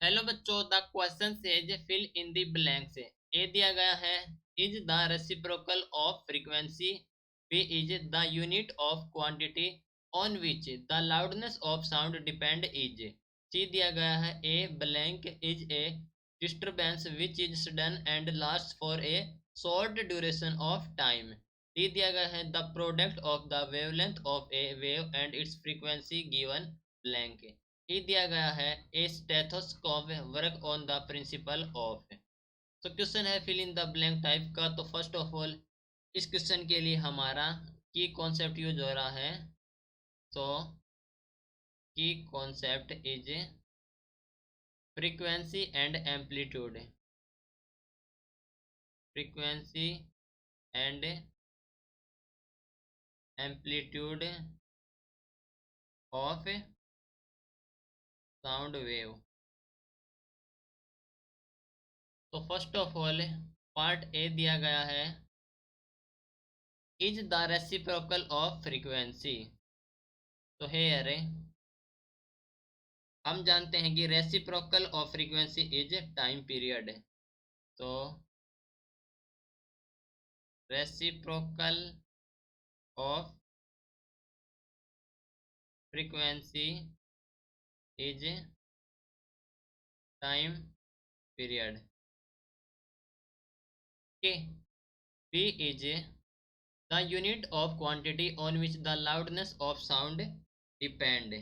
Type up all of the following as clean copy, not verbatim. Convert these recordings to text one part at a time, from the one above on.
Hello बच्चों, the question says fill in the blanks. A दिया गया है, is the reciprocal of frequency. B is the unit of quantity on which the loudness of sound depend is. C दिया गया है, A blank is a disturbance which is sudden and last for a short duration of time. D दिया गया है, the product of the wavelength of a wave and its frequency given blank. ई दिया गया है, a stethoscope work on the principle of. तो question है fill in the blank type का। तो फर्स्ट ऑफ ऑल इस क्वेश्चन के लिए हमारा की कॉन्सेप्ट यूज हो रहा है। तो की concept is frequency and amplitude. Frequency and amplitude of sound wave. तो first of all part A दिया गया है, is the reciprocal of frequency. तो हेयर हम जानते हैं कि reciprocal of frequency is time period. तो reciprocal of frequency is time period के। B is the unit of quantity on which the loudness of sound depend.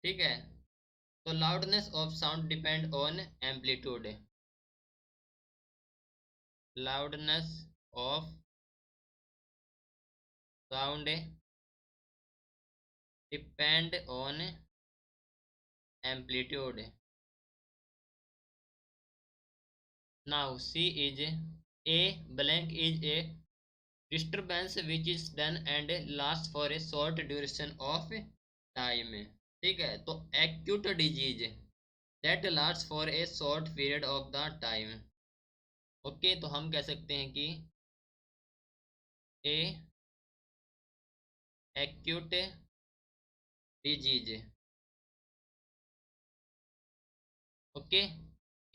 ठीक है, तो loudness of sound depend on amplitude. Loudness of sound depend on amplitude. Now see is a blank is A disturbance which is done and lasts for a short duration of time। ठीक है, तो acute disease that lasts for a short period of the time। Okay, तो हम कह सकते हैं कि a acute disease okay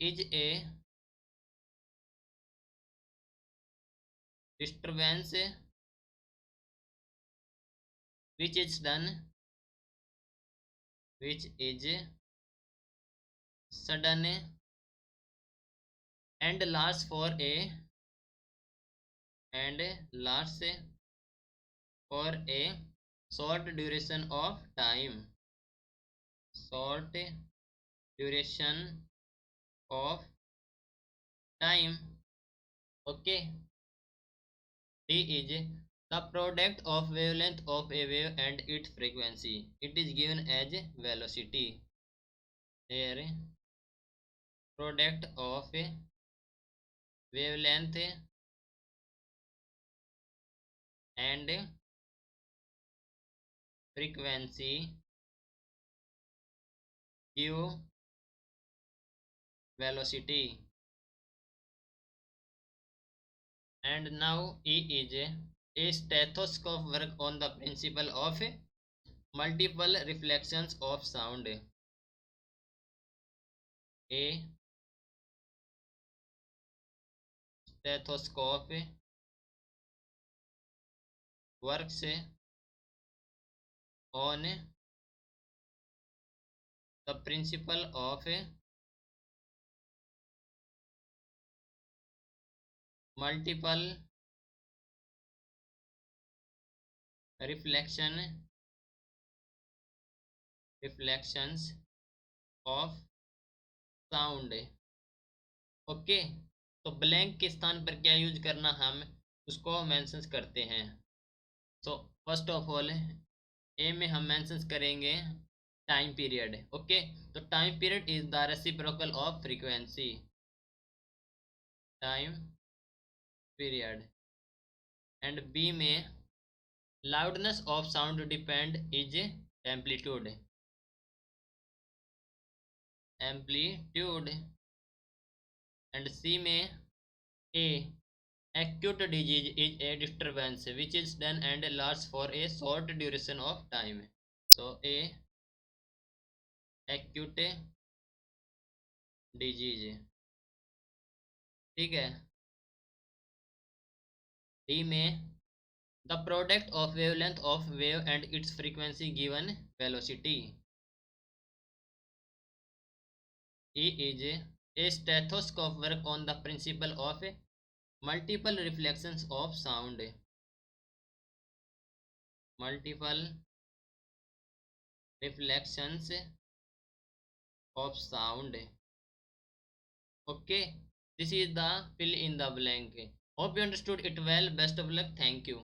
is a disturbance which is done which is sudden and lasts for a and lasts for a short duration of time। short duration of time okay। D is the product of wavelength of a wave and its frequency. It is given as velocity। here product of a wavelength and frequency give velocity। And now E is a stethoscope work on the principle of multiple reflections of sound। A stethoscope works on the principle of multiple reflections of sound। Okay, तो blank के स्थान पर क्या use करना हम उसको mention करते हैं। तो फर्स्ट ऑफ ऑल ए में हम मेंशन करेंगे टाइम पीरियड। ओके, तो time period is the reciprocal of frequency. Time period. And B में loudness of sound depend is amplitude. Amplitude. And C में a acute disease is a disturbance which is done and lasts for a short duration of time। so a acute disease. ठीक है। D में the product of wavelength of wave and its frequency given velocity. E is a stethoscope work on the principle of multiple reflections of sound. Multiple reflections of sound. Okay, this is the fill in the blank. Hope you understood it well. Best of luck. Thank you.